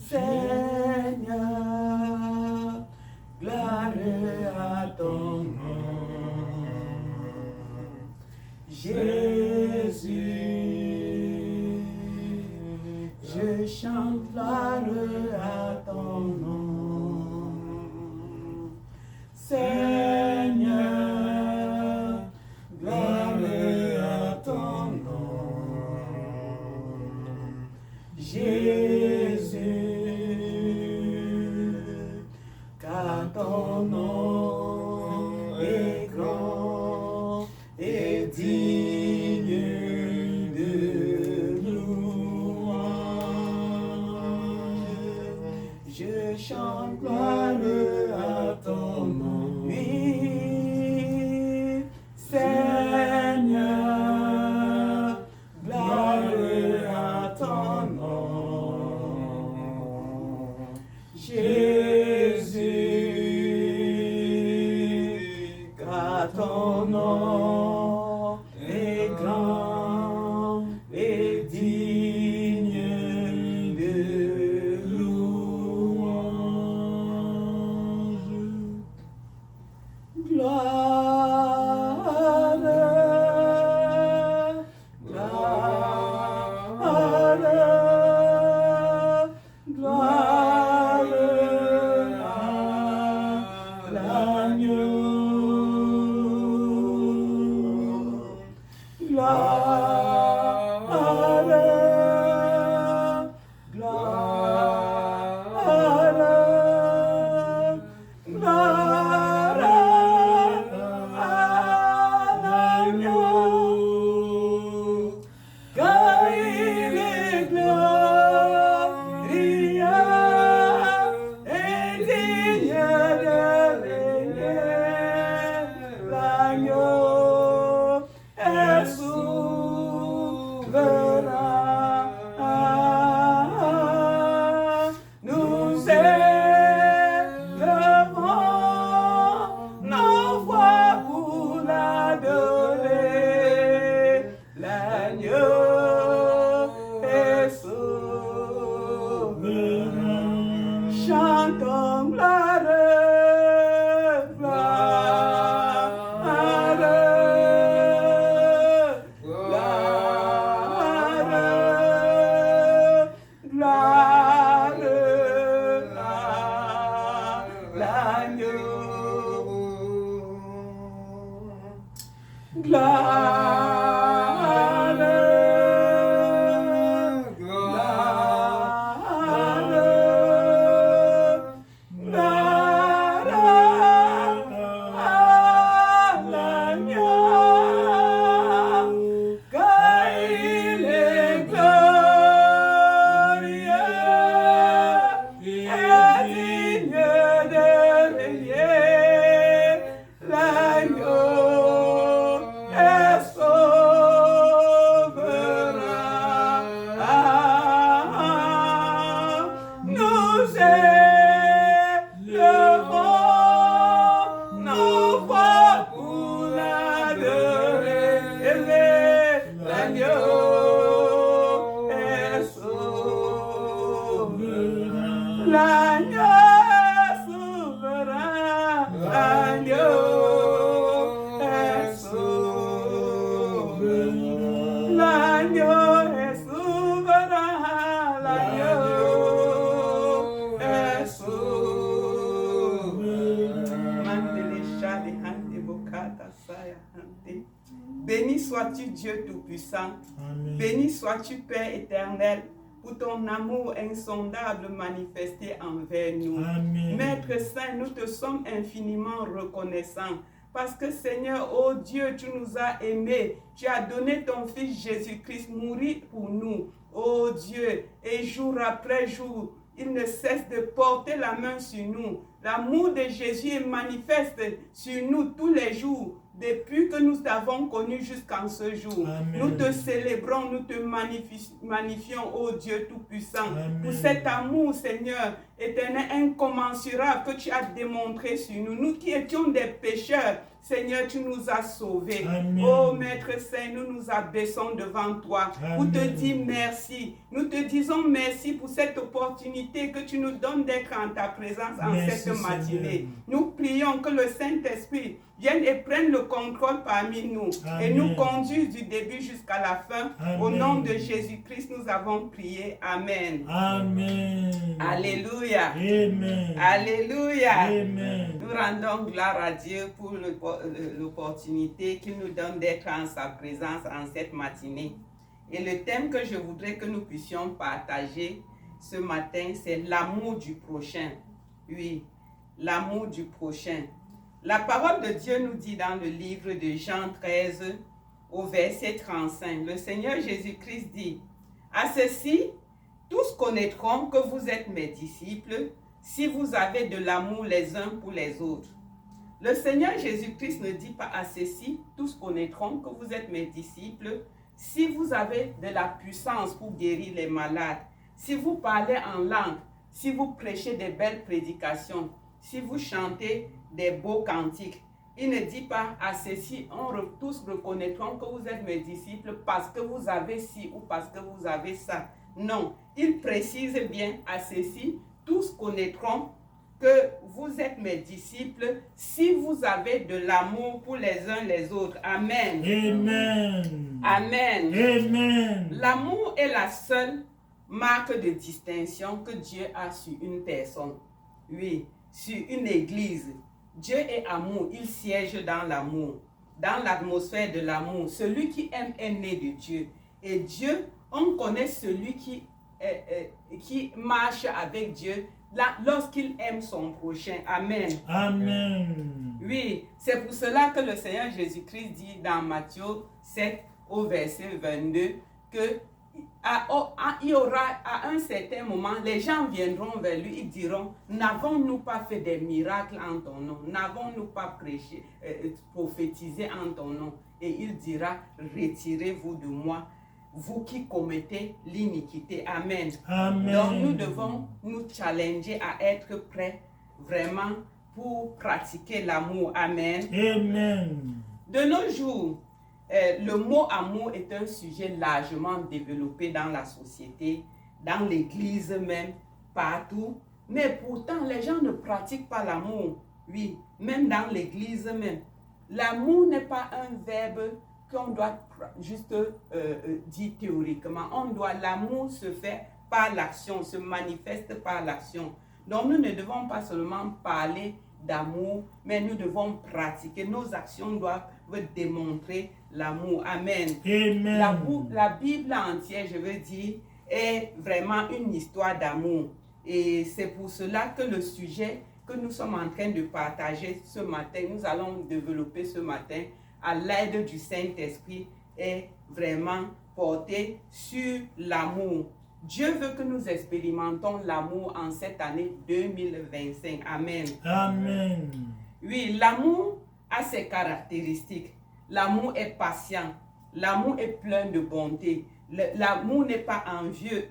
Seigneur, gloire à ton nom. Jésus, je chante gloire à ton nom. Seigneur, gloire à ton nom. Jésus, car ton nom est grand et digne de louange. Je chante gloire à ton nom, oui, Seigneur, gloire à ton nom. Jésus, car ton nom est grand et digne de louange. Gloire, gloire, gloire à l'agneau. Gloire, gloire, gloire à l'agneau, car il est glorieux et digne de régner. L'agneau est souverain. Nous élevons nos voix pour l'adorer. L'agneau est souverain. Chantons gloire, gloire, gloire à l'agneau. Gloire, gloire à l'agneau, car il est glorieux et digne de régner. L'agneau est souverain. Nous élevons nos voix pour l'adorer. L'agneau est souverain. L'agneau est souverain. L'agneau est souverain. L'agneau est souverain. L'agneau est souverain. Mandele shali hande bokata saya hande. Béni sois-tu Dieu Tout-Puissant. Béni sois-tu Père éternel pour ton amour insondable manifesté envers nous. Amen. Maître Saint, nous te sommes infiniment reconnaissants. Parce que Seigneur, oh Dieu, tu nous as aimés. Tu as donné ton Fils Jésus-Christ mourir pour nous. Oh Dieu, et jour après jour, il ne cesse de porter la main sur nous. L'amour de Jésus est manifeste sur nous tous les jours, depuis que nous t'avons connu jusqu'en ce jour. Amen. Nous te célébrons, nous te magnifions, ô Dieu Tout-Puissant, pour cet amour, Seigneur, éternel, incommensurable que tu as démontré sur nous. Nous qui étions des pécheurs, Seigneur, tu nous as sauvés. Amen. Oh Maître Saint, nous nous abaissons devant toi pour te Amen. dire merci. Nous te disons merci pour cette opportunité que tu nous donnes d'être en ta présence en Merci, cette matinée. Seigneur. Nous prions que le Saint-Esprit vienne et prenne le contrôle parmi nous et Amen. nous conduise du début jusqu'à la fin. Au Amen. nom de Jésus-Christ, nous avons prié. Amen. Amen. Alléluia. Amen. Alléluia. Amen. Nous rendons gloire à Dieu pour l'opportunité qu'il nous donne d'être en sa présence en cette matinée. Et le thème que je voudrais que nous puissions partager ce matin, c'est l'amour du prochain. Oui, l'amour du prochain. La parole de Dieu nous dit dans le livre de Jean 13, au verset 35, le Seigneur Jésus-Christ dit, « À ceci, tous connaîtront que vous êtes mes disciples, si vous avez de l'amour les uns pour les autres. » Le Seigneur Jésus-Christ ne dit pas à ceci, tous connaîtront que vous êtes mes disciples, si vous avez de la puissance pour guérir les malades, si vous parlez en langue, si vous prêchez des belles prédications, si vous chantez des beaux cantiques. Il ne dit pas à ceci, tous reconnaîtront que vous êtes mes disciples parce que vous avez ci ou parce que vous avez ça. Non, il précise bien à ceci, tous connaîtront que vous êtes mes disciples si vous avez de l'amour pour les uns les autres. Amen. Amen. Amen. Amen. L'amour est la seule marque de distinction que Dieu a sur une personne. Oui, sur une église. Dieu est amour, il siège dans l'amour, dans l'atmosphère de l'amour. Celui qui aime est né de Dieu. Et Dieu, on connaît celui qui marche avec Dieu lorsqu'il aime son prochain. Amen. Amen. Oui, c'est pour cela que le Seigneur Jésus-Christ dit dans Matthieu 7 au verset 22 que il y aura à un certain moment, les gens viendront vers lui, ils diront, n'avons-nous pas fait des miracles en ton nom? N'avons-nous pas prêché, prophétisé en ton nom? Et il dira, retirez-vous de moi, vous qui commettez l'iniquité. Amen. Amen. Donc nous devons nous challenger à être prêts vraiment pour pratiquer l'amour. Amen. Amen. De nos jours, le mot amour est un sujet largement développé dans la société, dans l'église même, partout. Mais pourtant, les gens ne pratiquent pas l'amour. Oui, même dans l'église même. L'amour n'est pas un verbe qu'on doit juste dire théoriquement. L'amour se fait par l'action, se manifeste par l'action. Donc nous ne devons pas seulement parler d'amour, mais nous devons pratiquer. Nos actions doivent démontrer l'amour. Amen. Amen. La Bible entière, je veux dire, est vraiment une histoire d'amour. Et c'est pour cela que le sujet que nous sommes en train de partager ce matin, nous allons développer ce matin à l'aide du Saint-Esprit, est vraiment porté sur l'amour. Dieu veut que nous expérimentons l'amour en cette année 2025. Amen. Amen. Oui, l'amour a ses caractéristiques. L'amour est patient. L'amour est plein de bonté. L'amour n'est pas envieux,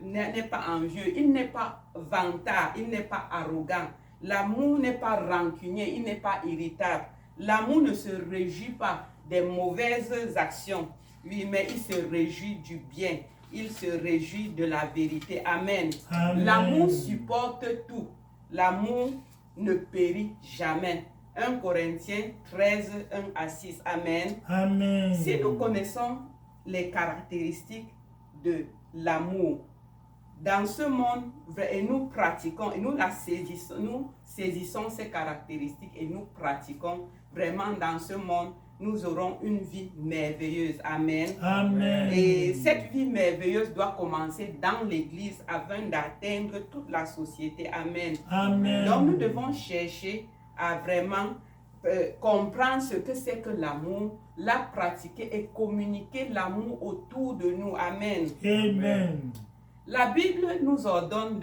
il n'est pas vantard, il n'est pas arrogant. L'amour n'est pas rancunier, il n'est pas irritable. L'amour ne se réjouit pas des mauvaises actions, oui, mais il se réjouit du bien. Il se réjouit de la vérité. Amen. Amen. L'amour supporte tout. L'amour ne périt jamais. 1 Corinthiens 13, 1 à 6. Amen. Amen. Si nous connaissons les caractéristiques de l'amour dans ce monde et nous pratiquons et nous saisissons ces caractéristiques et nous pratiquons vraiment dans ce monde, nous aurons une vie merveilleuse. Amen. Amen. Et cette vie merveilleuse doit commencer dans l'église afin d'atteindre toute la société. Amen. Amen. Donc nous devons chercher à vraiment comprendre ce que c'est que l'amour, la pratiquer et communiquer l'amour autour de nous. Amen. Amen. La Bible nous ordonne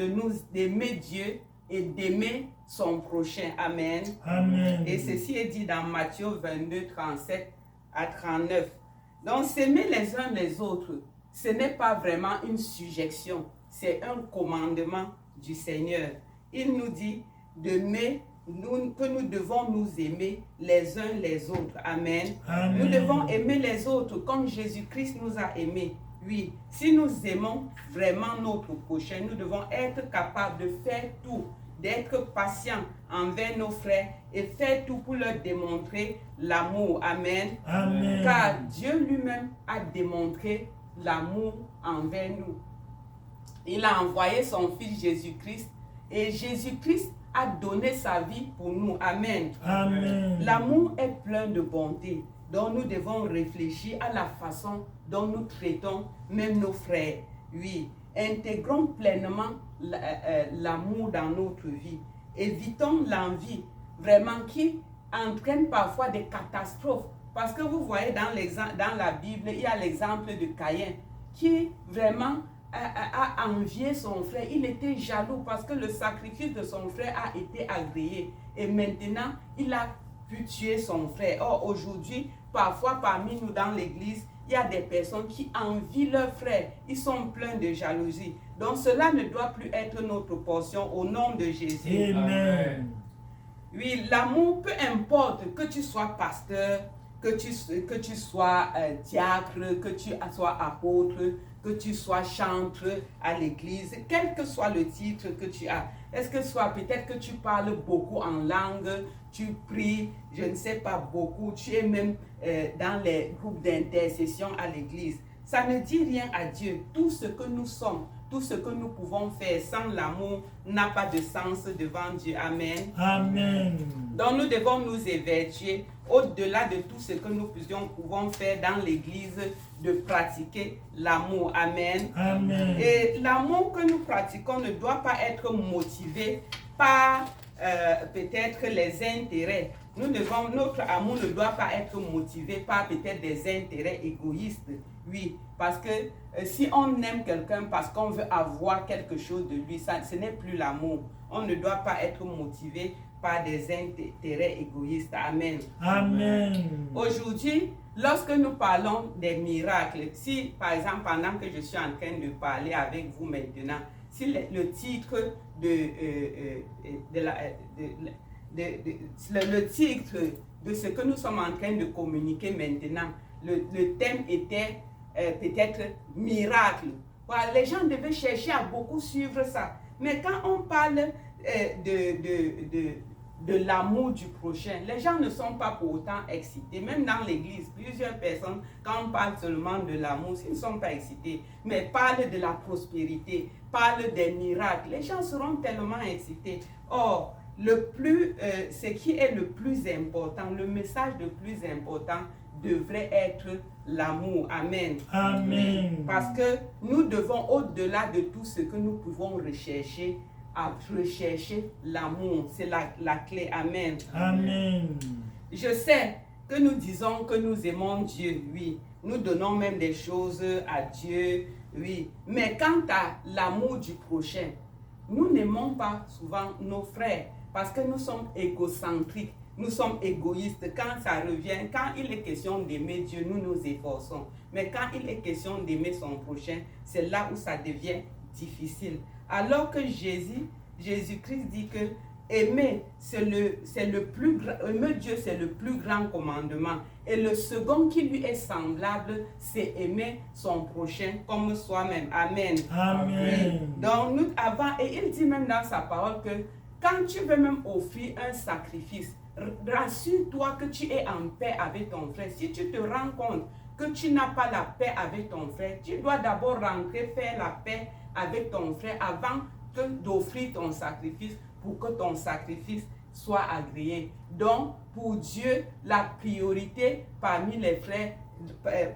d'aimer Dieu et d'aimer son prochain. Amen. Amen. Et ceci est dit dans Matthieu 22, 37 à 39. Donc s'aimer les uns les autres, ce n'est pas vraiment une suggestion, c'est un commandement du Seigneur. Il nous dit d'aimer que nous devons nous aimer les uns les autres. Amen. Amen. Nous devons aimer les autres comme Jésus-Christ nous a aimés. Oui, si nous aimons vraiment notre prochain, nous devons être capables de faire tout, d'être patients envers nos frères et faire tout pour leur démontrer l'amour. Amen. Amen. Car Dieu lui-même a démontré l'amour envers nous. Il a envoyé son Fils Jésus-Christ et Jésus-Christ a donné sa vie pour nous. Amen. Amen. L'amour est plein de bonté, donc nous devons réfléchir à la façon dont nous traitons même nos frères. Oui, intégrons pleinement l'amour dans notre vie. Évitons l'envie, vraiment qui entraîne parfois des catastrophes. Parce que vous voyez dans la Bible, il y a l'exemple de Caïn qui vraiment a envié son frère. Il était jaloux parce que le sacrifice de son frère a été agréé. Et maintenant, il a pu tuer son frère. Or, aujourd'hui, parfois parmi nous dans l'église, il y a des personnes qui envient leur frère. Ils sont pleins de jalousie. Donc, cela ne doit plus être notre portion au nom de Jésus. Amen. Oui, l'amour, peu importe que tu sois pasteur, que tu sois diacre, que tu sois apôtre, que tu sois chantre à l'église, quel que soit le titre que tu as. Est-ce que soit peut-être que tu parles beaucoup en langue, tu pries, je ne sais pas beaucoup, tu es même dans les groupes d'intercession à l'église. Ça ne dit rien à Dieu. Tout ce que nous sommes, tout ce que nous pouvons faire sans l'amour n'a pas de sens devant Dieu. Amen. Amen. Donc nous devons nous évertuer au-delà de tout ce que nous pouvons faire dans l'église, de pratiquer l'amour. Amen. Amen. Et l'amour que nous pratiquons ne doit pas être motivé par peut-être les intérêts. Notre amour ne doit pas être motivé par peut-être des intérêts égoïstes. Oui, parce que si on aime quelqu'un parce qu'on veut avoir quelque chose de lui, ce n'est plus l'amour. On ne doit pas être motivé par des intérêts égoïstes. Amen. Amen. Aujourd'hui, lorsque nous parlons des miracles, si par exemple pendant que je suis en train de parler avec vous maintenant, si le titre le titre de ce que nous sommes en train de communiquer maintenant, le thème était peut-être miracle. Voilà, les gens devaient chercher à beaucoup suivre ça. Mais quand on parle de l'amour du prochain, les gens ne sont pas pour autant excités. Même dans l'église, plusieurs personnes, quand on parle seulement de l'amour, ils ne sont pas excités. Mais parle de la prospérité, parle des miracles, les gens seront tellement excités. Or, ce qui est le plus important, le message le plus important devrait être l'amour. Amen. Amen. Parce que nous devons, au-delà de tout ce que nous pouvons rechercher, à rechercher l'amour. C'est la clé. Amen. Amen. Je sais que nous disons que nous aimons Dieu, oui. Nous donnons même des choses à Dieu, oui. Mais quant à l'amour du prochain, nous n'aimons pas souvent nos frères parce que nous sommes égocentriques. Nous sommes égoïstes. Quand ça revient, quand il est question d'aimer Dieu, nous nous efforçons. Mais quand il est question d'aimer son prochain, c'est là où ça devient difficile. Alors que Jésus-Christ dit que aimer, aimer Dieu, c'est le plus grand commandement. Et le second qui lui est semblable, c'est aimer son prochain comme soi-même. Amen. Amen. Oui. Donc, et il dit même dans sa parole que quand tu veux même offrir un sacrifice, rassure-toi que tu es en paix avec ton frère. Si tu te rends compte que tu n'as pas la paix avec ton frère, tu dois d'abord rentrer, faire la paix avec ton frère avant d'offrir ton sacrifice pour que ton sacrifice soit agréé. Donc, pour Dieu, la priorité parmi les frères,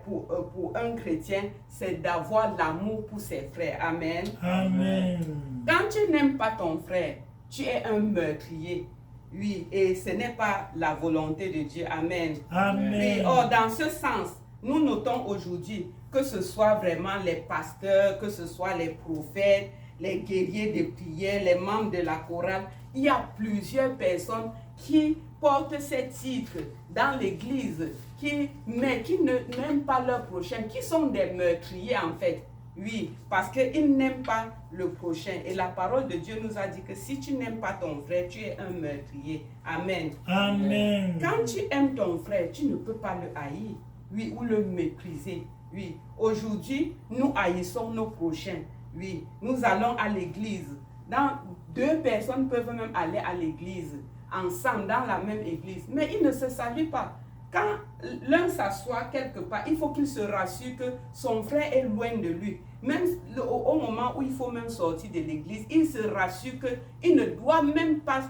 pour un chrétien, c'est d'avoir l'amour pour ses frères. Amen. Amen. Quand tu n'aimes pas ton frère, tu es un meurtrier. Oui, et ce n'est pas la volonté de Dieu. Amen. Amen. Oui, or, dans ce sens, nous notons aujourd'hui que ce soit vraiment les pasteurs, que ce soit les prophètes, les guerriers de prière, les membres de la chorale, il y a plusieurs personnes qui portent ces titres dans l'église, mais qui ne n'aiment pas leur prochain, qui sont des meurtriers en fait. Oui, parce qu'ils n'aiment pas le prochain. Et la parole de Dieu nous a dit que si tu n'aimes pas ton frère, tu es un meurtrier. Amen. Amen. Quand tu aimes ton frère, tu ne peux pas le haïr, oui, ou le mépriser. Oui, aujourd'hui, nous haïssons nos prochains. Oui, nous allons à l'église. Deux personnes peuvent même aller à l'église ensemble dans la même église, mais ils ne se saluent pas. Quand l'un s'assoit quelque part, il faut qu'il se rassure que son frère est loin de lui. Même au moment où il faut même sortir de l'église, il se rassure qu'il ne doit même pas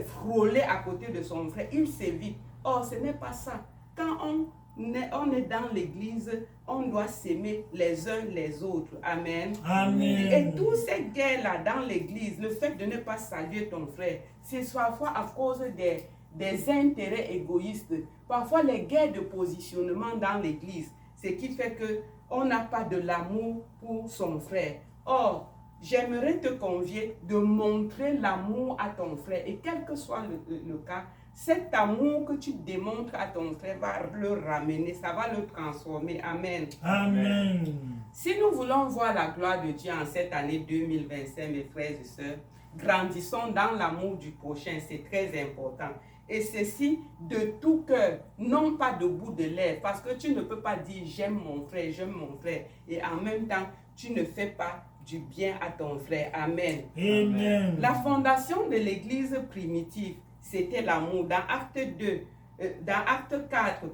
frôler à côté de son frère. Il s'évite. Or, ce n'est pas ça. Quand on est dans l'église, on doit s'aimer les uns les autres. Amen. Amen. Et toutes ces guerres-là dans l'église, le fait de ne pas saluer ton frère, c'est parfois à cause des intérêts égoïstes. Parfois, les guerres de positionnement dans l'église, ce qui fait qu'on n'a pas de l'amour pour son frère. Or, j'aimerais te convier de montrer l'amour à ton frère. Et quel que soit le cas, cet amour que tu démontres à ton frère va le ramener, ça va le transformer. Amen. Amen. Si nous voulons voir la gloire de Dieu en cette année 2025, mes frères et sœurs, grandissons dans l'amour du prochain, c'est très important. Et ceci de tout cœur, non pas de bout de lèvres, parce que tu ne peux pas dire j'aime mon frère, et en même temps, tu ne fais pas du bien à ton frère. Amen. Amen. La fondation de l'église primitive, c'était l'amour. Dans Acte 4,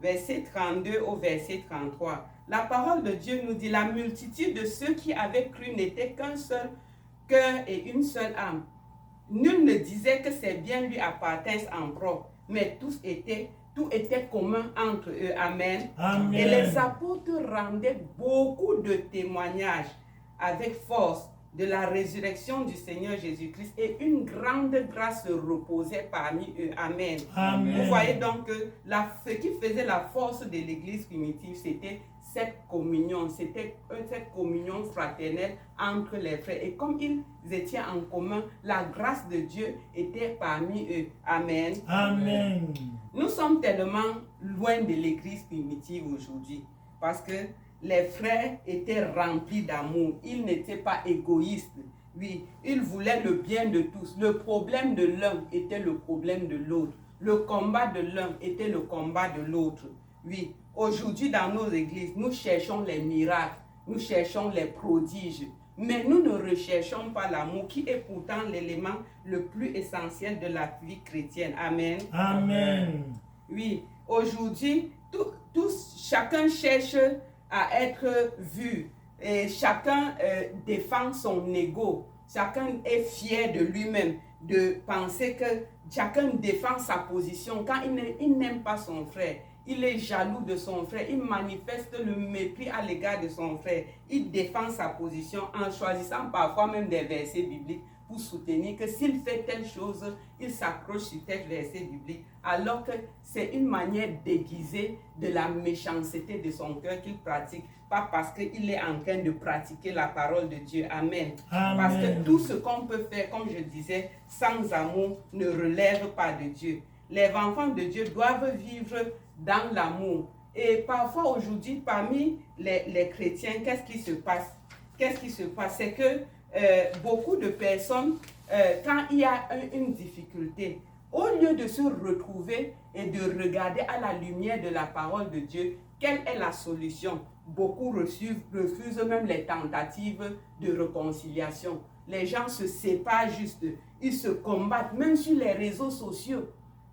verset 32 au verset 33, la parole de Dieu nous dit: la multitude de ceux qui avaient cru n'était qu'un seul cœur et une seule âme. Nul ne disait que ses biens lui appartinssent en propre, mais tout était commun entre eux. Amen. Amen. Et les apôtres rendaient beaucoup de témoignages avec force de la résurrection du Seigneur Jésus-Christ, et une grande grâce se reposait parmi eux. Amen. Amen. Vous voyez donc que ce qui faisait la force de l'église primitive, c'était cette communion fraternelle entre les frères. Et comme ils étaient en commun, la grâce de Dieu était parmi eux. Amen. Amen. Nous sommes tellement loin de l'église primitive aujourd'hui, parce que les frères étaient remplis d'amour. Ils n'étaient pas égoïstes. Oui, ils voulaient le bien de tous. Le problème de l'un était le problème de l'autre. Le combat de l'un était le combat de l'autre. Oui, aujourd'hui dans nos églises, nous cherchons les miracles, nous cherchons les prodiges, mais nous ne recherchons pas l'amour, qui est pourtant l'élément le plus essentiel de la vie chrétienne. Amen. Amen. Oui, aujourd'hui, chacun cherche à être vu, et chacun défend son ego, chacun est fier de lui-même, de penser que chacun défend sa position. Quand il n'aime pas son frère, il est jaloux de son frère, il manifeste le mépris à l'égard de son frère, il défend sa position en choisissant parfois même des versets bibliques pour soutenir que s'il fait telle chose, il s'accroche sur tel verset biblique, alors que c'est une manière déguisée de la méchanceté de son cœur qu'il pratique, pas parce qu'il est en train de pratiquer la parole de Dieu. Amen. Amen. Parce que tout ce qu'on peut faire, comme je disais, sans amour, ne relève pas de Dieu. Les enfants de Dieu doivent vivre dans l'amour. Et parfois aujourd'hui, parmi les chrétiens, qu'est-ce qui se passe? C'est que beaucoup de personnes, quand il y a une difficulté, au lieu de se retrouver et de regarder à la lumière de la parole de Dieu, quelle est la solution? Beaucoup refusent même les tentatives de réconciliation. Les gens se séparent juste, ils se combattent, même sur les réseaux sociaux.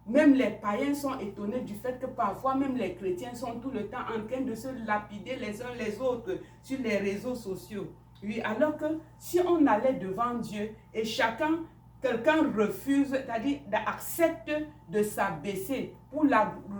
Même les païens sont étonnés du fait que parfois même les chrétiens sont tout le temps en train de se lapider les uns les autres sur les réseaux sociaux. Oui, alors que si on allait devant Dieu et quelqu'un refuse, c'est-à-dire accepte de s'abaisser pour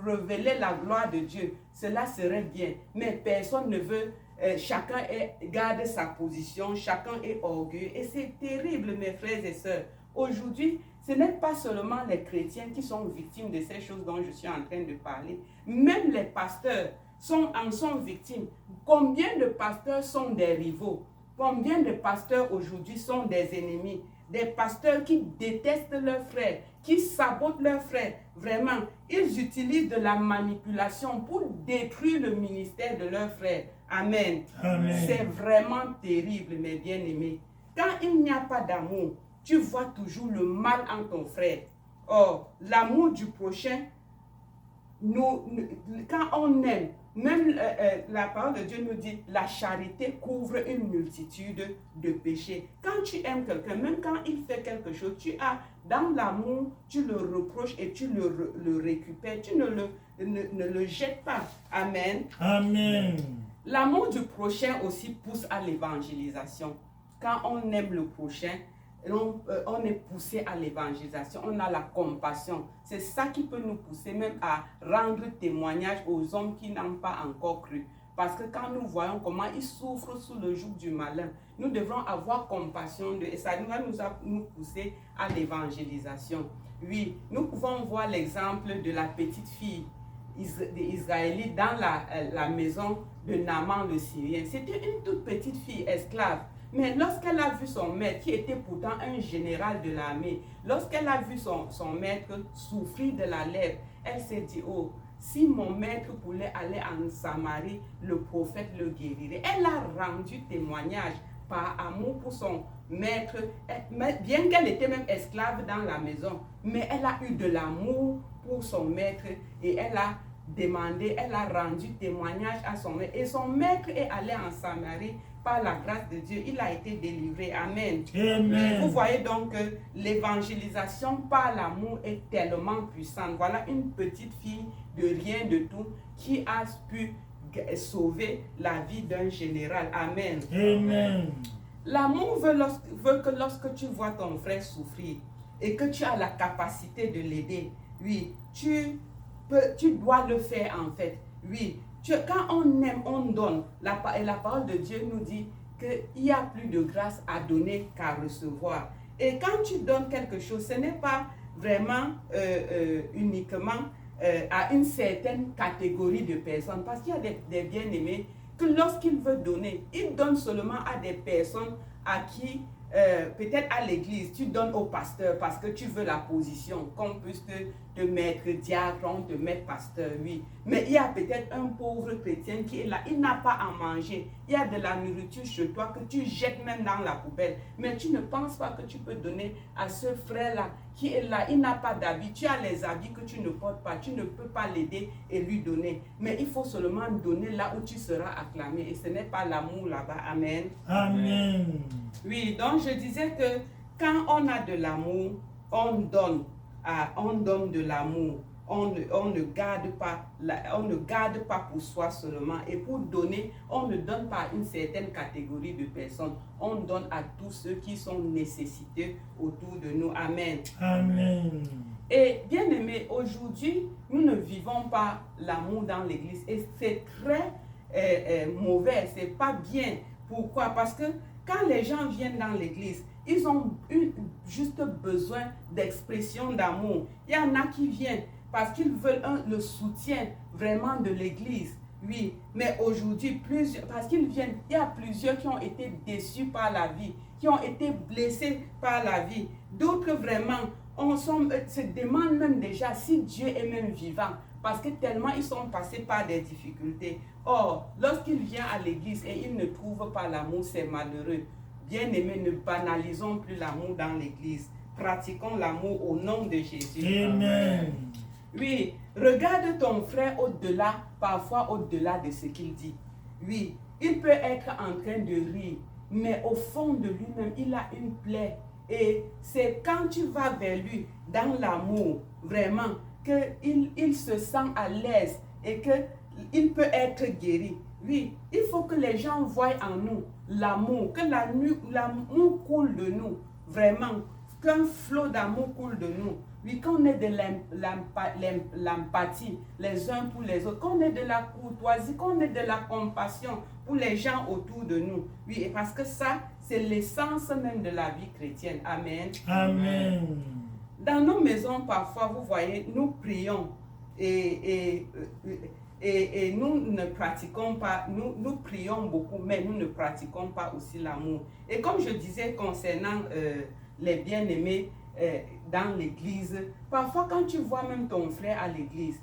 révéler la gloire de Dieu, cela serait bien. Mais personne ne veut, chacun garde sa position, chacun est orgueilleux. Et c'est terrible, mes frères et sœurs. Aujourd'hui, ce n'est pas seulement les chrétiens qui sont victimes de ces choses dont je suis en train de parler. Même les pasteurs en sont victimes. Combien de pasteurs sont des rivaux? Combien de pasteurs aujourd'hui sont des ennemis? Des pasteurs qui détestent leurs frères, qui sabotent leurs frères. Vraiment, ils utilisent de la manipulation pour détruire le ministère de leurs frères. Amen. Amen. C'est vraiment terrible, mes bien-aimés. Quand il n'y a pas d'amour, tu vois toujours le mal en ton frère. Or, l'amour du prochain, quand on aime, même la parole de Dieu nous dit, la charité couvre une multitude de péchés. Quand tu aimes quelqu'un, même quand il fait quelque chose, tu as, dans l'amour, tu le reproches et tu le récupères. Tu ne le jettes pas. Amen. Amen. L'amour du prochain aussi pousse à l'évangélisation. Quand on aime le prochain, on est poussé à l'évangélisation, on a la compassion. C'est ça qui peut nous pousser même à rendre témoignage aux hommes qui n'ont pas encore cru. Parce que quand nous voyons comment ils souffrent sous le joug du malin, nous devrons avoir compassion d'eux et ça va nous pousser à l'évangélisation. Oui, nous pouvons voir l'exemple de la petite fille d'Israélite dans la maison de Naaman le Syrien. C'était une toute petite fille esclave. Mais lorsqu'elle a vu son maître, qui était pourtant un général de l'armée, lorsqu'elle a vu son maître souffrir de la lèpre, elle s'est dit, oh, si mon maître voulait aller en Samarie, le prophète le guérirait. Elle a rendu témoignage par amour pour son maître, bien qu'elle était même esclave dans la maison, mais elle a eu de l'amour pour son maître et elle a demandé, elle a rendu témoignage à son maître. Et son maître est allé en Samarie par la grâce de Dieu. Il a été délivré. Amen. Amen. Vous voyez donc que l'évangélisation par l'amour est tellement puissante. Voilà une petite fille de rien de tout qui a pu sauver la vie d'un général. Amen. Amen. L'amour veut que lorsque tu vois ton frère souffrir et que tu as la capacité de l'aider, oui, tu dois le faire en fait. Oui, quand on aime, on donne. La parole de Dieu nous dit qu'il n'y a plus de grâce à donner qu'à recevoir. Et quand tu donnes quelque chose, ce n'est pas vraiment uniquement à une certaine catégorie de personnes. Parce qu'il y a des bien-aimés que lorsqu'ils veulent donner, ils donnent seulement à des personnes à qui, peut-être à l'église, tu donnes au pasteur parce que tu veux la position, qu'on puisse te mettre diacre, te mettre pasteur, oui. Mais il y a peut-être un pauvre chrétien qui est là, il n'a pas à manger, il y a de la nourriture chez toi que tu jettes même dans la poubelle, mais tu ne penses pas que tu peux donner à ce frère-là qui est là, il n'a pas d'habits, tu as les habits que tu ne portes pas, tu ne peux pas l'aider et lui donner, mais il faut seulement donner là où tu seras acclamé et ce n'est pas l'amour là-bas. Amen. Amen. Oui, donc je disais que quand on a de l'amour, on donne de l'amour. On ne garde pas pour soi seulement. Et pour donner, on ne donne pas à une certaine catégorie de personnes. On donne à tous ceux qui sont nécessités autour de nous. Amen. Amen. Et bien aimé, aujourd'hui, nous ne vivons pas l'amour dans l'église. Et c'est très mauvais, c'est pas bien. Pourquoi? Parce que quand les gens viennent dans l'église, ils ont juste besoin d'expression d'amour. Il y en a qui viennent parce qu'ils veulent le soutien vraiment de l'église. Oui, mais aujourd'hui, parce qu'ils viennent, il y a plusieurs qui ont été déçus par la vie, qui ont été blessés par la vie. D'autres vraiment se demandent même déjà si Dieu est même vivant, parce que tellement ils sont passés par des difficultés. Or, lorsqu'il vient à l'église et il ne trouve pas l'amour, c'est malheureux. Bien-aimés, ne banalisons plus l'amour dans l'église. Pratiquons l'amour au nom de Jésus. Amen. Oui, regarde ton frère au-delà, parfois au-delà de ce qu'il dit. Oui, il peut être en train de rire, mais au fond de lui-même, il a une plaie. Et c'est quand tu vas vers lui, dans l'amour, vraiment, qu'il se sent à l'aise et qu'il peut être guéri. Oui, il faut que les gens voient en nous l'amour, que l'amour coule de nous, vraiment, qu'un flot d'amour coule de nous. Oui, qu'on ait de l'empathie les uns pour les autres, qu'on ait de la courtoisie, qu'on ait de la compassion pour les gens autour de nous. Oui, et parce que ça, c'est l'essence même de la vie chrétienne. Amen. Amen. Dans nos maisons, parfois, vous voyez, nous prions et nous ne pratiquons pas, nous prions beaucoup, mais nous ne pratiquons pas aussi l'amour. Et comme je disais concernant les bien-aimés dans l'église, parfois quand tu vois même ton frère à l'église,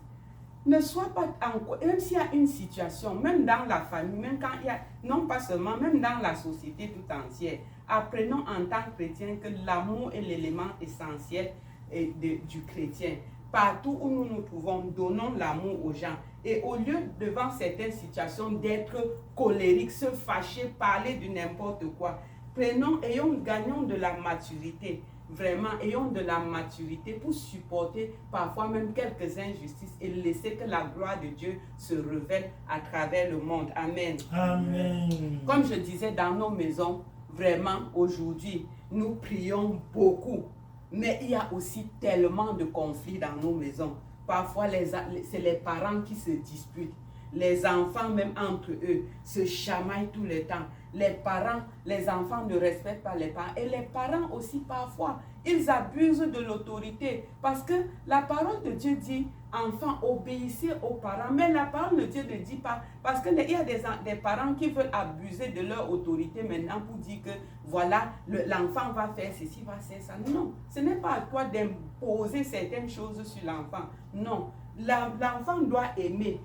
ne sois pas encore, même s'il y a une situation, même dans la famille, même quand il y a, non pas seulement, même dans la société tout entière, apprenons en tant que chrétien que l'amour est l'élément essentiel du chrétien. Partout où nous nous trouvons, donnons l'amour aux gens. Et au lieu, devant certaines situations, d'être colériques, se fâcher, parler de n'importe quoi, gagnons de la maturité. Vraiment, ayons de la maturité pour supporter parfois même quelques injustices et laisser que la gloire de Dieu se révèle à travers le monde. Amen. Amen. Comme je disais, dans nos maisons, vraiment, aujourd'hui, nous prions beaucoup. Mais il y a aussi tellement de conflits dans nos maisons. Parfois, c'est les parents qui se disputent. Les enfants, même entre eux, se chamaillent tout le temps. Les parents, les enfants ne respectent pas les parents. Et les parents aussi, parfois, ils abusent de l'autorité. Parce que la parole de Dieu dit, enfants, obéissez aux parents. Mais la parole de Dieu ne dit pas. Parce qu'il y a des parents qui veulent abuser de leur autorité maintenant pour dire que, voilà, l'enfant va faire ceci, va faire ça. Non, ce n'est pas à toi d'imposer certaines choses sur l'enfant. Non, l'enfant doit aimer.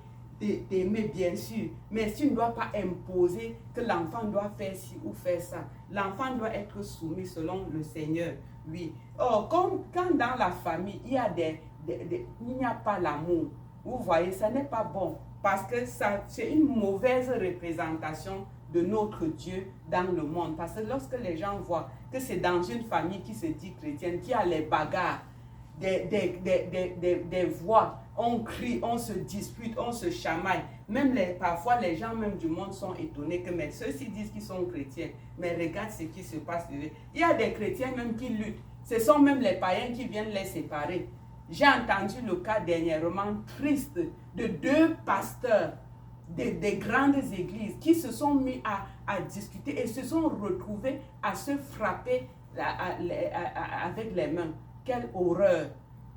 D'aimer bien sûr, mais tu ne dois pas imposer que l'enfant doit faire ci ou faire ça. L'enfant doit être soumis selon le Seigneur, oui. Or, comme quand dans la famille, il n'y a pas l'amour, vous voyez, ça n'est pas bon, parce que c'est une mauvaise représentation de notre Dieu dans le monde. Parce que lorsque les gens voient que c'est dans une famille qui se dit chrétienne, qui a les bagarres, des voix, on crie, on se dispute, on se chamaille. Même parfois les gens même du monde sont étonnés que mais ceux-ci disent qu'ils sont chrétiens, mais regarde ce qui se passe. Il y a des chrétiens même qui luttent. Ce sont même les païens qui viennent les séparer. J'ai entendu le cas dernièrement triste de 2 pasteurs des grandes églises qui se sont mis à discuter et se sont retrouvés à se frapper avec les mains. Quelle horreur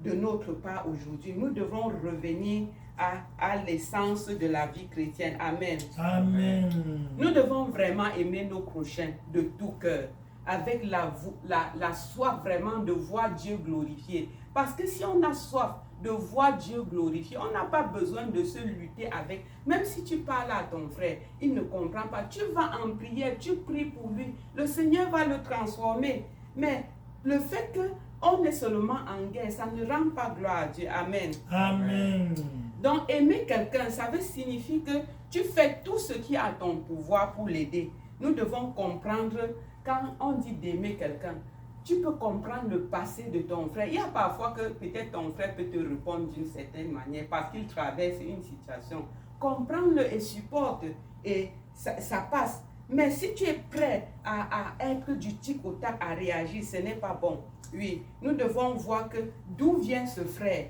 de notre part aujourd'hui. Nous devons revenir à l'essence de la vie chrétienne. Amen. Amen. Nous devons vraiment aimer nos prochains de tout cœur, avec la soif vraiment de voir Dieu glorifié. Parce que si on a soif de voir Dieu glorifié, on n'a pas besoin de se lutter avec. Même si tu parles à ton frère, il ne comprend pas. Tu vas en prière, tu pries pour lui. Le Seigneur va le transformer. Mais le fait qu'on est seulement en guerre, ça ne rend pas gloire à Dieu. Amen. Amen. Donc, aimer quelqu'un, ça veut signifier que tu fais tout ce qui est à ton pouvoir pour l'aider. Nous devons comprendre, quand on dit d'aimer quelqu'un, tu peux comprendre le passé de ton frère. Il y a parfois que peut-être ton frère peut te répondre d'une certaine manière parce qu'il traverse une situation. Comprends-le et supporte et ça passe. Mais si tu es prêt à être du tic au tac, à réagir, ce n'est pas bon. Oui, nous devons voir que d'où vient ce frère,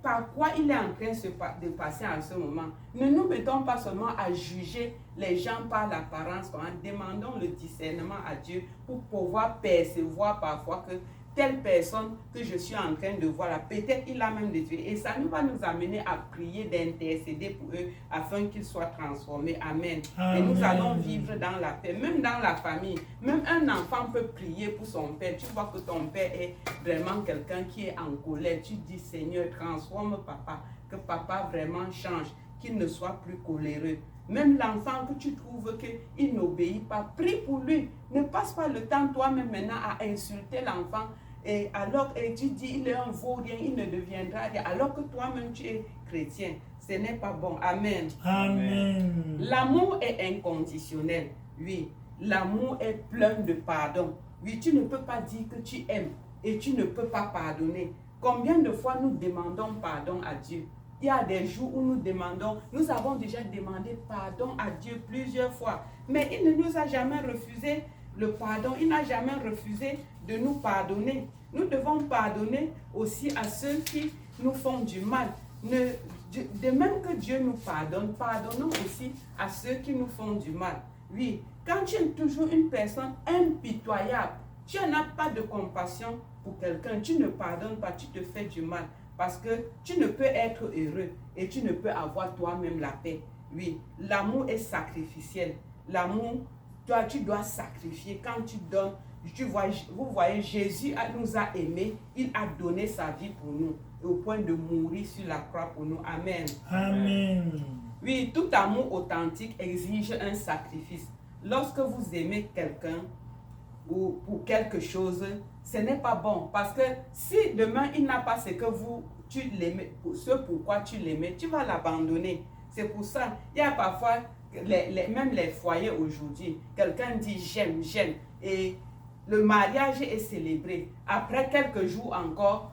par quoi il est en train de passer en ce moment. Ne nous mettons pas seulement à juger les gens par l'apparence, demandons le discernement à Dieu pour pouvoir percevoir parfois que telle personne que je suis en train de voir là, peut-être il a même des yeux. Et ça nous va nous amener à prier, d'intercéder pour eux afin qu'ils soient transformés. Amen. Amen. Et nous allons vivre dans la paix, même dans la famille. Même un enfant peut prier pour son père. Tu vois que ton père est vraiment quelqu'un qui est en colère. Tu dis, Seigneur, transforme papa, que papa vraiment change, qu'il ne soit plus coléreux. Même l'enfant que tu trouves qu'il n'obéit pas, prie pour lui. Ne passe pas le temps toi-même maintenant à insulter l'enfant. Et alors tu dis il est un vaurien, il ne deviendra rien. Alors que toi-même tu es chrétien. Ce n'est pas bon. Amen. Amen. L'amour est inconditionnel. Oui. L'amour est plein de pardon. Oui, tu ne peux pas dire que tu aimes et tu ne peux pas pardonner. Combien de fois nous demandons pardon à Dieu? Il y a des jours où nous avons déjà demandé pardon à Dieu plusieurs fois. Mais il ne nous a jamais refusé le pardon. Il n'a jamais refusé de nous pardonner. Nous devons pardonner aussi à ceux qui nous font du mal. De même que Dieu nous pardonne, pardonnons aussi à ceux qui nous font du mal. Oui, quand tu es toujours une personne impitoyable, tu n'as pas de compassion pour quelqu'un, tu ne pardonnes pas, tu te fais du mal. Parce que tu ne peux être heureux et tu ne peux avoir toi-même la paix. Oui, l'amour est sacrificiel. L'amour, toi, tu dois sacrifier. Quand tu donnes, vous voyez, Jésus nous a aimés. Il a donné sa vie pour nous. au point de mourir sur la croix pour nous. Amen. Amen. Oui, tout amour authentique exige un sacrifice. Lorsque vous aimez quelqu'un ou pour quelque chose, ce n'est pas bon. Parce que si demain il n'a pas ce que tu l'aimais, ce pourquoi tu l'aimais, tu vas l'abandonner. C'est pour ça, il y a parfois, même les foyers aujourd'hui, quelqu'un dit j'aime, j'aime. Et le mariage est célébré. Après quelques jours encore,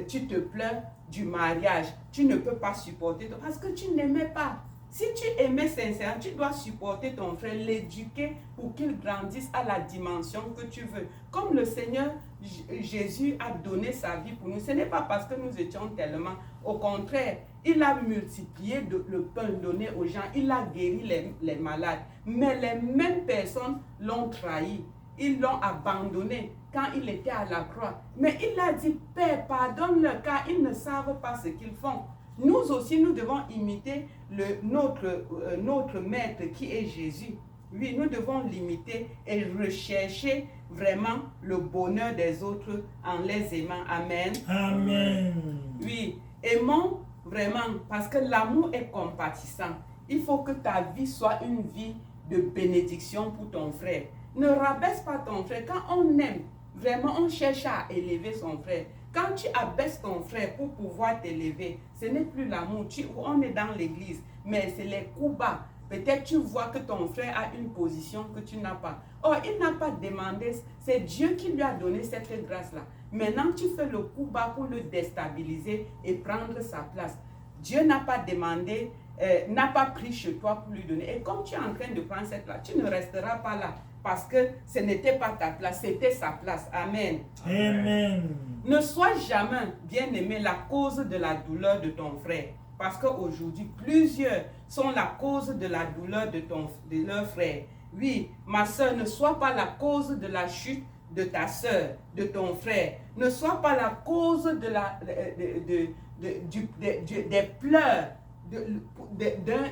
tu te plains du mariage. Tu ne peux pas supporter parce que tu n'aimais pas. Si tu aimais sincèrement, tu dois supporter ton frère, l'éduquer pour qu'il grandisse à la dimension que tu veux. Comme le Seigneur Jésus a donné sa vie pour nous, ce n'est pas parce que nous étions tellement. Au contraire, il a multiplié le pain donné aux gens, il a guéri les malades. Mais les mêmes personnes l'ont trahi, ils l'ont abandonné quand il était à la croix. Mais il a dit, Père, pardonne-leur car ils ne savent pas ce qu'ils font. Nous aussi, nous devons imiter notre maître qui est Jésus. Oui, nous devons l'imiter et rechercher vraiment le bonheur des autres en les aimant. Amen. Amen. Oui, aimons vraiment parce que l'amour est compatissant. Il faut que ta vie soit une vie de bénédiction pour ton frère. Ne rabaisse pas ton frère. Quand on aime, vraiment, on cherche à élever son frère. Quand tu abaisses ton frère pour pouvoir t'élever, ce n'est plus l'amour. On est dans l'église, mais c'est les coups bas. Peut-être tu vois que ton frère a une position que tu n'as pas. Or, il n'a pas demandé, c'est Dieu qui lui a donné cette grâce-là. Maintenant, tu fais le coup bas pour le déstabiliser et prendre sa place. Dieu n'a pas demandé, n'a pas pris chez toi pour lui donner. Et comme tu es en train de prendre cette place, tu ne resteras pas là. Parce que ce n'était pas ta place, c'était sa place. Amen. Amen. Ne sois jamais, bien-aimé, la cause de la douleur de ton frère. Parce qu'aujourd'hui, plusieurs sont la cause de la douleur de leur frère. Oui, ma soeur, ne sois pas la cause de la chute de ta soeur, de ton frère. Ne sois pas la cause des pleurs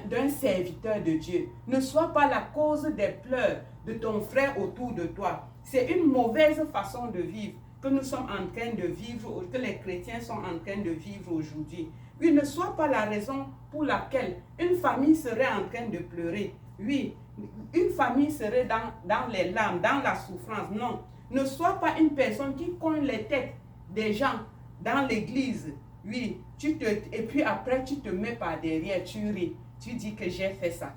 d'un serviteur de Dieu. Ne sois pas la cause des pleurs de ton frère autour de toi. C'est une mauvaise façon de vivre que nous sommes en train de vivre, que les chrétiens sont en train de vivre aujourd'hui. Oui, ne sois pas la raison pour laquelle une famille serait en train de pleurer. Oui, une famille serait dans les larmes, dans la souffrance. Non, ne sois pas une personne qui cogne les têtes des gens dans l'église. Oui, et puis après tu te mets par derrière, tu ris, tu dis que j'ai fait ça.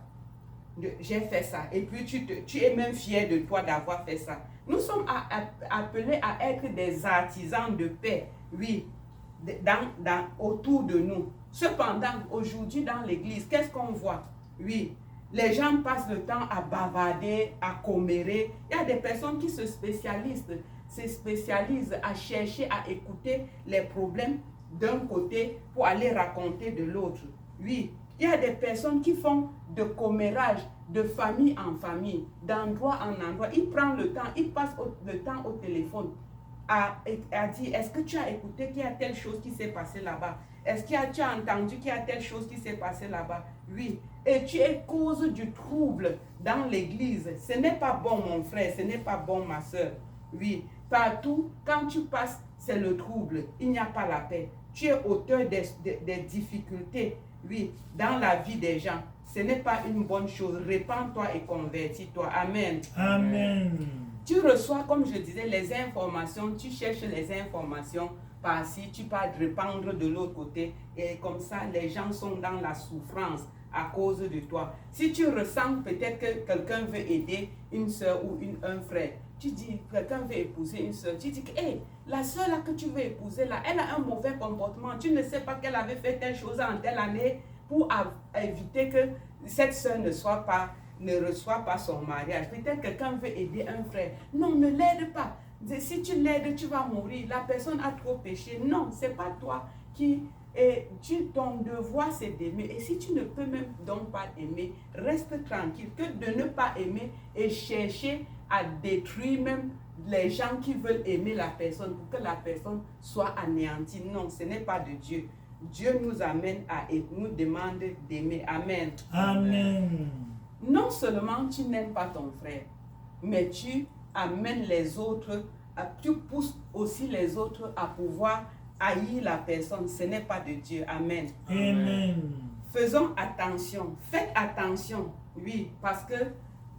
J'ai fait ça. Et puis tu es même fier de toi d'avoir fait ça. Nous sommes appelés à être des artisans de paix. Oui, autour de nous. Cependant, aujourd'hui dans l'église, qu'est-ce qu'on voit? Oui, les gens passent le temps à bavarder, à commérer. Il y a des personnes qui se spécialisent à chercher, à écouter les problèmes d'un côté pour aller raconter de l'autre. Oui, il y a des personnes qui font de commérage de famille en famille, d'endroit en endroit. Ils prennent le temps, ils passent le temps au téléphone à dire, est-ce que tu as écouté qu'il y a telle chose qui s'est passée là-bas? Est-ce que tu as entendu qu'il y a telle chose qui s'est passée là-bas? Oui. Et tu es cause du trouble dans l'église. Ce n'est pas bon, mon frère, ce n'est pas bon, ma soeur. Oui. Partout, quand tu passes, c'est le trouble. Il n'y a pas la paix. Tu es auteur des difficultés, oui, dans la vie des gens. Ce n'est pas une bonne chose. Répands-toi et convertis-toi. Amen. Amen. Tu reçois, comme je disais, les informations. Tu cherches les informations par-ci. Tu pars répandre de l'autre côté. Et comme ça, les gens sont dans la souffrance à cause de toi. Si tu ressens peut-être que quelqu'un veut aider une soeur ou un frère, tu dis, quelqu'un veut épouser une soeur, tu dis que hey, la soeur là que tu veux épouser là, elle a un mauvais comportement, tu ne sais pas qu'elle avait fait telle chose en telle année pour éviter que cette soeur ne reçoit pas son mariage. Peut-être quelqu'un veut aider un frère. Non, ne l'aide pas. Si tu l'aides, tu vas mourir. La personne a trop péché. Non, ce n'est pas toi qui... ton devoir, c'est d'aimer. Et si tu ne peux même donc pas aimer, reste tranquille. Que de ne pas aimer et chercher à détruire même les gens qui veulent aimer la personne pour que la personne soit anéantie. Non, ce n'est pas de Dieu. Dieu nous amène nous demande d'aimer. Amen. Amen. Non seulement tu n'aimes pas ton frère, mais tu amènes les autres, tu pousses aussi les autres à pouvoir haïr la personne, ce n'est pas de Dieu. Amen. Amen. Faisons attention, faites attention, oui, parce que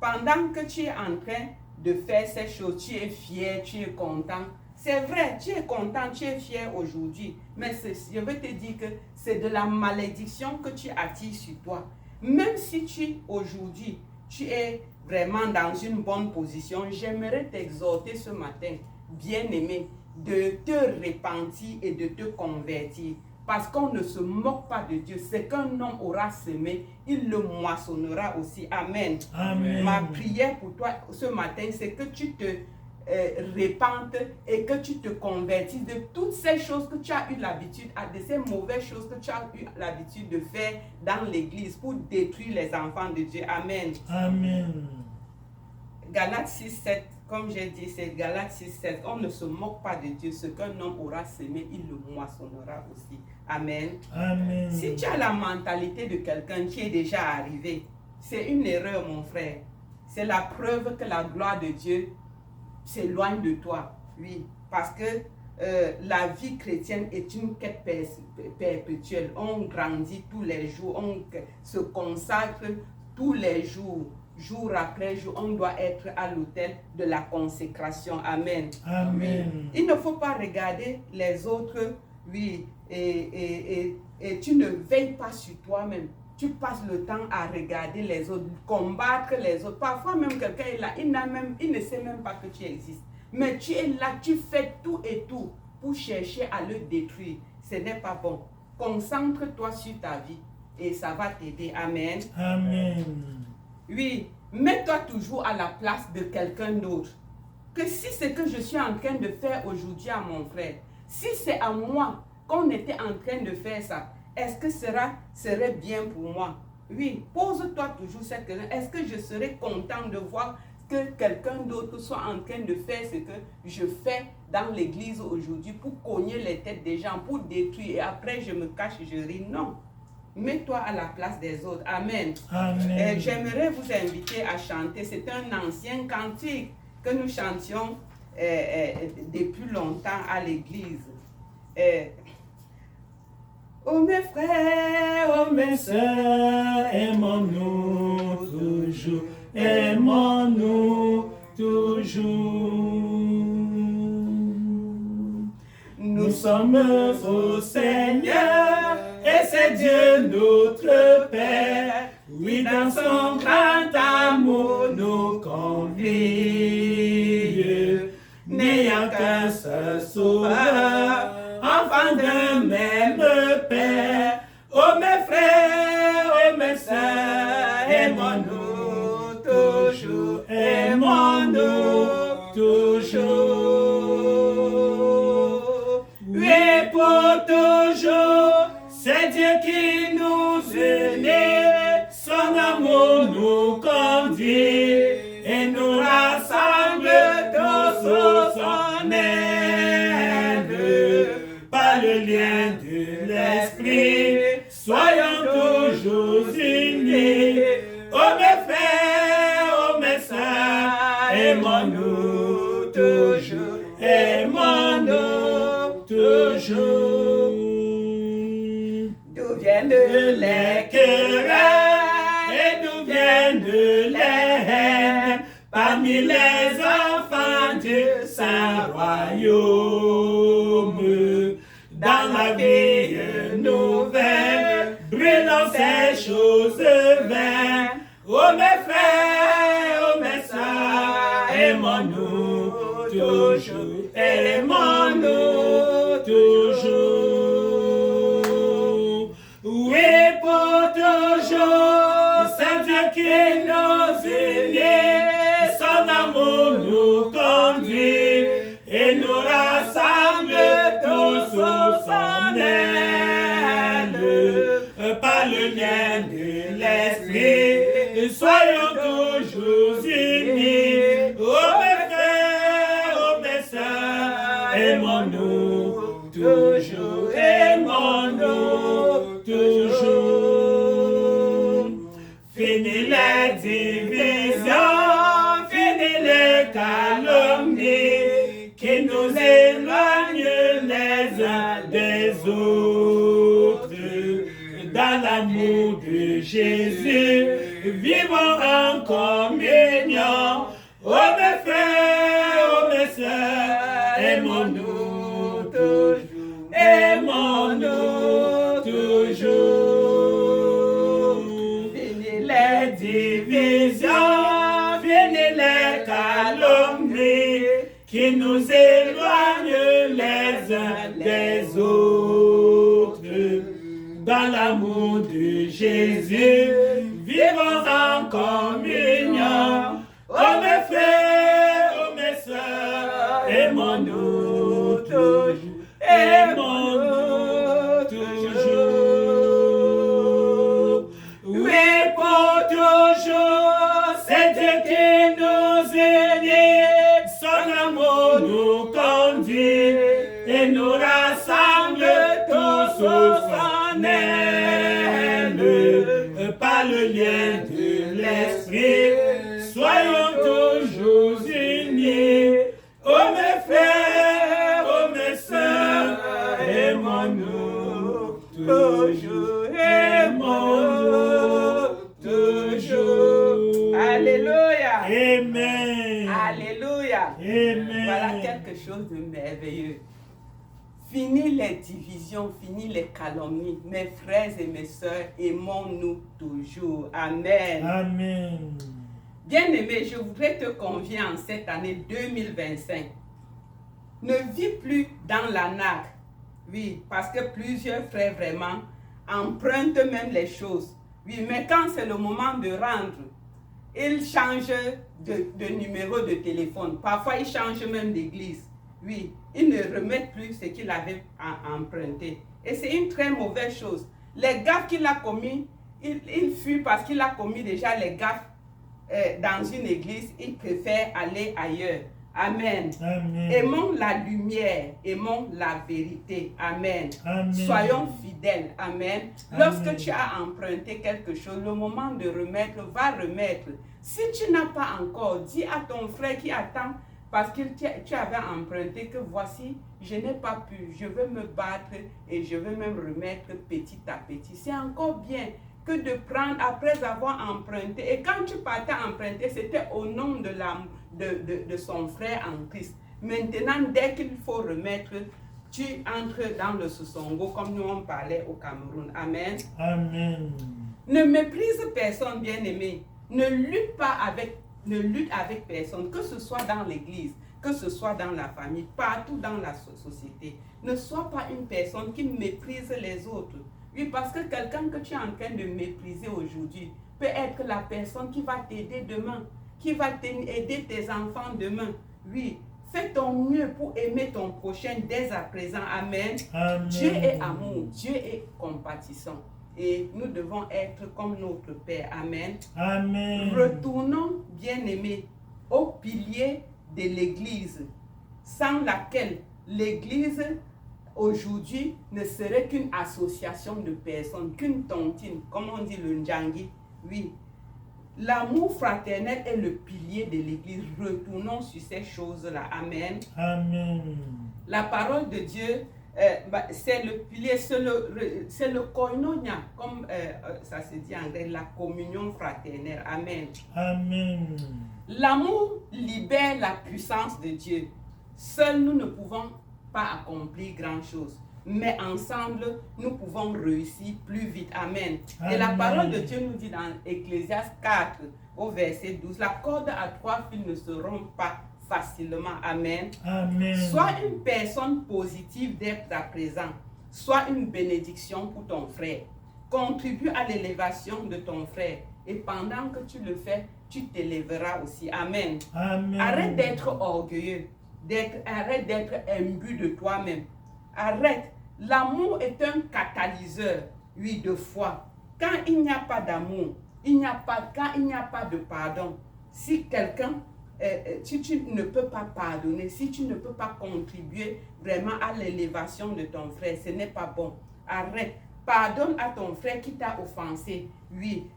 pendant que tu es en train de faire ces choses, tu es fier, tu es content. C'est vrai, tu es content, tu es fier aujourd'hui, mais je veux te dire que c'est de la malédiction que tu attires sur toi. Même si aujourd'hui, tu es vraiment dans une bonne position, j'aimerais t'exhorter ce matin, bien-aimé, de te repentir et de te convertir. Parce qu'on ne se moque pas de Dieu. Ce qu'un homme aura semé, il le moissonnera aussi. Amen. Amen. Ma prière pour toi ce matin, c'est que tu te repentes et que tu te convertisses de toutes ces choses que tu as eu l'habitude, de ces mauvaises choses que tu as eu l'habitude de faire dans l'église pour détruire les enfants de Dieu. Amen. Amen. Galates 6, 7, comme j'ai dit, c'est Galates 6, 7. On ne se moque pas de Dieu. Ce qu'un homme aura semé, il le moissonnera aussi. Amen. Amen. Si tu as la mentalité de quelqu'un qui est déjà arrivé, c'est une erreur, mon frère. C'est la preuve que la gloire de Dieu s'éloigne de toi. Oui, parce que la vie chrétienne est une quête perpétuelle. On grandit tous les jours, on se consacre tous les jours. Jour après jour, on doit être à l'autel de la consécration. Amen. Amen. Oui. Il ne faut pas regarder les autres, oui, et tu ne veilles pas sur toi-même. Tu passes le temps à regarder les autres, combattre les autres. Parfois même quelqu'un est là, il ne sait même pas que tu existes. Mais tu es là, tu fais tout et tout pour chercher à le détruire. Ce n'est pas bon. Concentre-toi sur ta vie et ça va t'aider. Amen. Amen. Oui, mets-toi toujours à la place de quelqu'un d'autre. Que si ce que je suis en train de faire aujourd'hui à mon frère, si c'est à moi qu'on était en train de faire ça, est-ce que serait bien pour moi? Oui, pose-toi toujours cette question. Est-ce que je serais content de voir que quelqu'un d'autre soit en train de faire ce que je fais dans l'église aujourd'hui pour cogner les têtes des gens, pour détruire et après je me cache et je ris? Non. Mets-toi à la place des autres. Amen. Amen. J'aimerais vous inviter à chanter. C'est un ancien cantique que nous chantions depuis longtemps à l'église. Oh mes frères, oh mes sœurs, aimons-nous toujours, aimons-nous toujours. Nous sommes au Seigneur, et c'est Dieu notre Père. Oui, dans son grand amour nous convie. N'ayant qu'un seul sauveur, enfant d'un même Père. Oh mes frères, oh mes sœurs, aimons-nous toujours, aimons-nous toujours. Oui, pour toujours, c'est Dieu qui nous unit, son amour nous conduit et nous rassemble tous sous son aile. Par le lien de l'esprit, soyons toujours unis. Oh mes frères, oh mes sœurs, aimons-nous toujours, aimons-nous toujours. D'où viennent les querelles et d'où viennent les haines parmi les enfants du Saint-Royaume? Dans la vie nouvelle, brûlons ces choses vaines. Oh mes frères, oh mes sœurs, aimons-nous toujours, aimons-nous toujours. Oui, pour toujours, c'est Dieu qui nous unit, son amour nous conduit et nous rassemble tous sous son aile. Par le lien de l'esprit, soyons toujours unis. Oh mes frères, oh mes sœurs, aimons-nous toujours, aimons-nous toujours. Fini les divisions, fini les calomnies qui nous éloignent les uns des vivons en communion. Oh mes frères, oh mes sœurs, aimons-nous toujours, aimons-nous toujours. Fini les divisions, fini les calomnies qui nous éloignent les uns des autres. Dans l'amour de Jésus, vivons en communion. Oh mes frères, oh mes sœurs, aimons-nous toujours, aimons-nous toujours. Oui, pour toujours, c'est Dieu qui nous unit, son amour nous conduit et nous rassemble tous au son aile. Par le lien de l'esprit, soyons toujours unis. Oh mes frères, oh mes sœurs, aimons-nous toujours, aimons-nous toujours. Alléluia. Amen. Alléluia. Amen. Voilà quelque chose de merveilleux. Fini les divisions, fini les calomnies. Mes frères et mes sœurs, aimons-nous toujours. Amen. Amen. Bien-aimé, je voudrais te convier en cette année 2025. Ne vis plus dans l'arnaque. Oui, parce que plusieurs frères vraiment empruntent même les choses. Oui, mais quand c'est le moment de rendre, ils changent de numéro de téléphone. Parfois, ils changent même d'église. Oui, ils ne remettent plus ce qu'il avait emprunté. Et c'est une très mauvaise chose. Les gaffes qu'il a commis, il fuit parce qu'il a commis déjà les gaffes dans une église. Il préfère aller ailleurs. Amen. Amen. Aimons la lumière, aimons la vérité. Amen. Amen. Soyons fidèles. Amen. Lorsque tu as emprunté quelque chose, le moment de remettre, va remettre. Si tu n'as pas encore, dis à ton frère qui attend, parce que tu avais emprunté, que voici, je n'ai pas pu, je veux me battre et je veux même remettre petit à petit. C'est encore bien que de prendre après avoir emprunté. Et quand tu partais emprunter, c'était au nom de son frère en Christ. Maintenant, dès qu'il faut remettre, tu entres dans le sosongo, comme nous on parlait au Cameroun. Amen. Amen. Ne méprise personne, bien-aimé. Ne lutte avec personne, que ce soit dans l'église, que ce soit dans la famille, partout dans la société. Ne sois pas une personne qui méprise les autres. Oui, parce que quelqu'un que tu es en train de mépriser aujourd'hui peut être la personne qui va t'aider demain, qui va aider tes enfants demain. Oui, fais ton mieux pour aimer ton prochain dès à présent. Amen. Amen. Dieu est amour, Dieu est compatissant. Et nous devons être comme notre Père. Amen. Amen. Retournons, bien-aimés, au pilier de l'Église, sans laquelle l'Église aujourd'hui ne serait qu'une association de personnes, qu'une tontine, comme on dit le Ndjangi. Oui, l'amour fraternel est le pilier de l'Église. Retournons sur ces choses-là. Amen. Amen. La parole de Dieu, c'est le pilier, c'est le koinonia, comme ça se dit en grec, la communion fraternelle. Amen. Amen. L'amour libère la puissance de Dieu. Seuls nous ne pouvons pas accomplir grand-chose, mais ensemble, nous pouvons réussir plus vite. Amen. Amen. Et la parole de Dieu nous dit dans Ecclésiaste 4, au verset 12, la corde à 3 fils ne se rompt pas facilement. Amen. Amen. Sois une personne positive d'être à présent. Sois une bénédiction pour ton frère. Contribue à l'élévation de ton frère. Et pendant que tu le fais, tu t'élèveras aussi. Amen. Amen. Arrête d'être orgueilleux. Arrête d'être imbu de toi-même. Arrête. L'amour est un catalyseur, oui, de foi. Quand il n'y a pas d'amour, quand il n'y a pas de pardon, si quelqu'un, si tu ne peux pas pardonner, si tu ne peux pas contribuer vraiment à l'élévation de ton frère, ce n'est pas bon. Arrête. Pardonne à ton frère qui t'a offensé. Oui.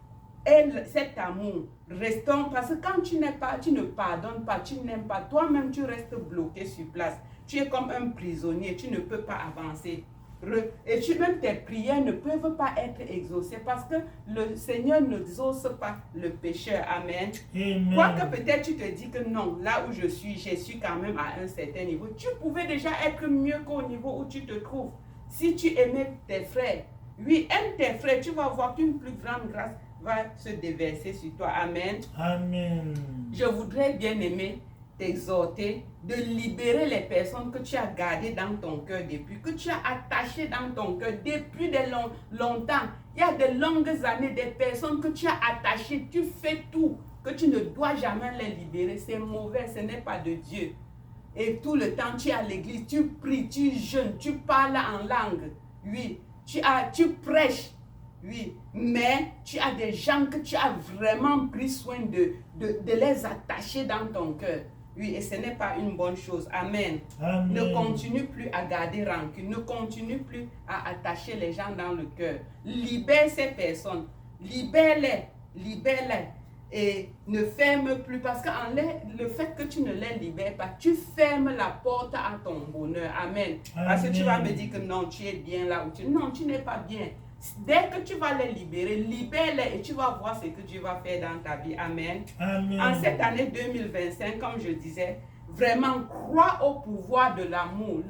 Et cet amour, restons, parce que quand tu ne pardonnes pas, tu n'aimes pas, toi-même tu restes bloqué sur place. Tu es comme un prisonnier, tu ne peux pas avancer. Et même tes prières ne peuvent pas être exaucées parce que le Seigneur n'exauce pas le pécheur. Amen. Quoique peut-être tu te dis que non, là où je suis quand même à un certain niveau. Tu pouvais déjà être mieux qu'au niveau où tu te trouves. Si tu aimais tes frères, oui, aime tes frères, tu vas voir qu'une plus grande grâce va se déverser sur toi. Amen. Amen. Je voudrais bien aimer t'exhorter de libérer les personnes que tu as gardées dans ton cœur depuis, que tu as attachées dans ton cœur depuis longtemps. Il y a de longues années, des personnes que tu as attachées, tu fais tout, que tu ne dois jamais les libérer. C'est mauvais, ce n'est pas de Dieu. Et tout le temps, tu es à l'église, tu pries, tu jeûnes, tu parles en langue. Oui, tu prêches. Oui, mais tu as des gens que tu as vraiment pris soin de les attacher dans ton cœur. Oui, et ce n'est pas une bonne chose. Amen. Amen. Ne continue plus à garder rancune. Ne continue plus à attacher les gens dans le cœur. Libère ces personnes. Libère-les. Libère-les. Et ne ferme plus. Parce que le fait que tu ne les libères pas, tu fermes la porte à ton bonheur. Amen. Parce que tu vas me dire que non, tu es bien là. Non, tu n'es pas bien. Dès que tu vas les libérer, libère-les et tu vas voir ce que Dieu va faire dans ta vie. Amen. Amen. En cette année 2025, comme je disais, vraiment crois au pouvoir de l'amour.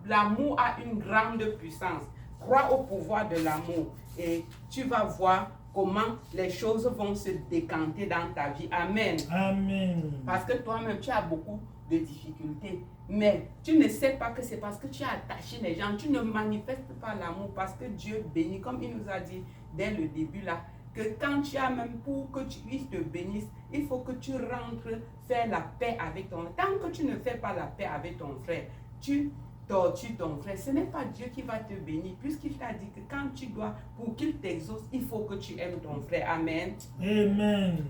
L'amour a une grande puissance. Crois au pouvoir de l'amour et tu vas voir comment les choses vont se décanter dans ta vie. Amen. Amen. Parce que toi-même, tu as beaucoup de difficultés. Mais tu ne sais pas que c'est parce que tu as attaché les gens. Tu ne manifestes pas l'amour parce que Dieu bénit. Comme il nous a dit dès le début là, que quand tu as même pour que il te bénisse, il faut que tu rentres faire la paix avec ton frère. Tant que tu ne fais pas la paix avec ton frère, tu tortures ton frère. Ce n'est pas Dieu qui va te bénir puisqu'il t'a dit que quand tu dois, pour qu'il t'exauce, il faut que tu aimes ton frère. Amen. Amen.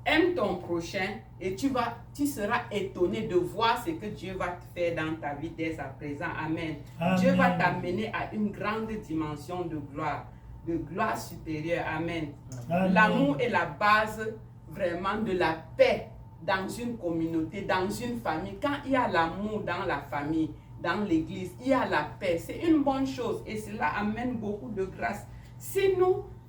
Aime ton prochain et tu seras étonné de voir ce que Dieu va te faire dans ta vie dès à présent. Amen. Amen. Dieu va t'amener à une grande dimension de gloire supérieure. Amen. Amen. L'amour est la base vraiment de la paix dans une communauté, dans une famille. Quand il y a l'amour dans la famille, dans l'église, il y a la paix. C'est une bonne chose et cela amène beaucoup de grâce. Si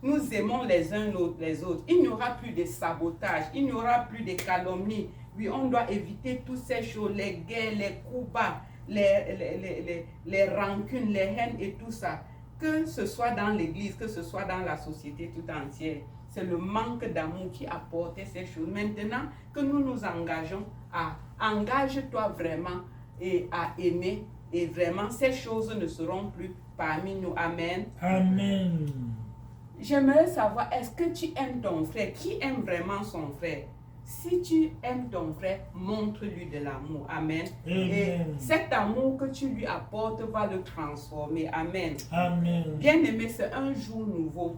nous aimons les uns les autres, il n'y aura plus de sabotage, il n'y aura plus de calomnie. Oui, on doit éviter toutes ces choses, les guerres, les coups bas, les rancunes, les haines et tout ça. Que ce soit dans l'église, que ce soit dans la société tout entière. C'est le manque d'amour qui a porté ces choses. Maintenant que nous nous engageons engage-toi vraiment et à aimer. Et vraiment, ces choses ne seront plus parmi nous. Amen. Amen. J'aimerais savoir, est-ce que tu aimes ton frère? Qui aime vraiment son frère? Si tu aimes ton frère, montre-lui de l'amour. Amen. Amen. Et cet amour que tu lui apportes va le transformer. Amen. Amen. Bien-aimé, c'est un jour nouveau.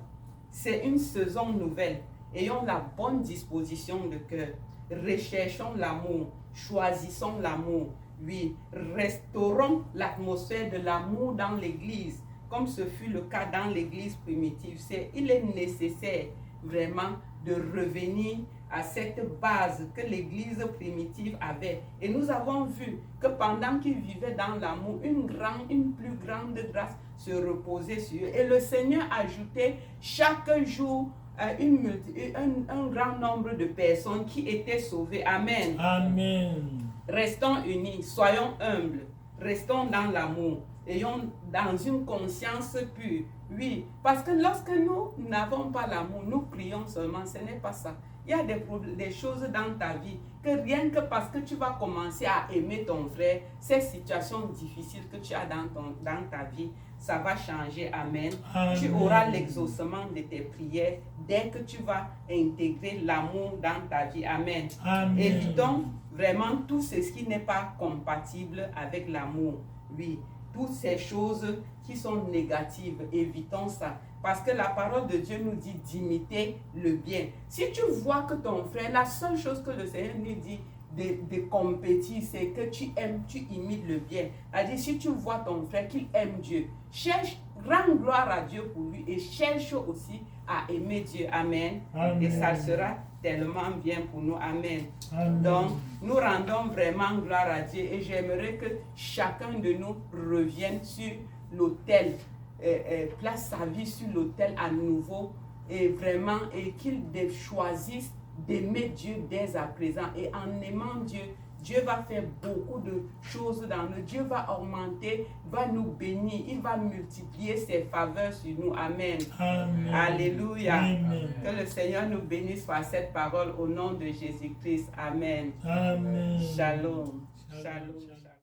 C'est une saison nouvelle. Ayons la bonne disposition de cœur. Recherchons l'amour. Choisissons l'amour. Oui, restaurons l'atmosphère de l'amour dans l'église. Comme ce fut le cas dans l'église primitive. Il est nécessaire vraiment de revenir à cette base que l'église primitive avait. Et nous avons vu que pendant qu'ils vivaient dans l'amour, une plus grande grâce se reposait sur eux. Et le Seigneur ajoutait chaque jour un grand nombre de personnes qui étaient sauvées. Amen. Amen. Restons unis, soyons humbles, restons dans l'amour. Ayons dans une conscience pure. Oui, parce que lorsque nous n'avons pas l'amour, nous prions seulement, ce n'est pas ça. Il y a des choses dans ta vie que rien que parce que tu vas commencer à aimer ton frère, ces situations difficiles que tu as dans ta vie, ça va changer. Amen. Amen. Tu auras l'exaucement de tes prières dès que tu vas intégrer l'amour dans ta vie. Amen. Amen. Évitons vraiment tout ce qui n'est pas compatible avec l'amour. Oui. Toutes ces choses qui sont négatives, évitons ça. Parce que la parole de Dieu nous dit d'imiter le bien. Si tu vois que ton frère, la seule chose que le Seigneur nous dit de compétir, c'est que tu aimes, tu imites le bien. C'est-à-dire, si tu vois ton frère qu'il aime Dieu, rends gloire à Dieu pour lui et cherche aussi à aimer Dieu. Amen. Amen. Et ça sera tellement bien pour nous. Amen. Amen. Donc, nous rendons vraiment gloire à Dieu et j'aimerais que chacun de nous revienne sur l'autel place sa vie sur l'autel à nouveau et vraiment, et qu'il choisisse d'aimer Dieu dès à présent. Et en aimant Dieu, Dieu va faire beaucoup de choses dans nous. Dieu va augmenter, va nous bénir. Il va multiplier ses faveurs sur nous. Amen. Amen. Alléluia. Amen. Que le Seigneur nous bénisse par cette parole au nom de Jésus-Christ. Amen. Amen. Shalom. Shalom.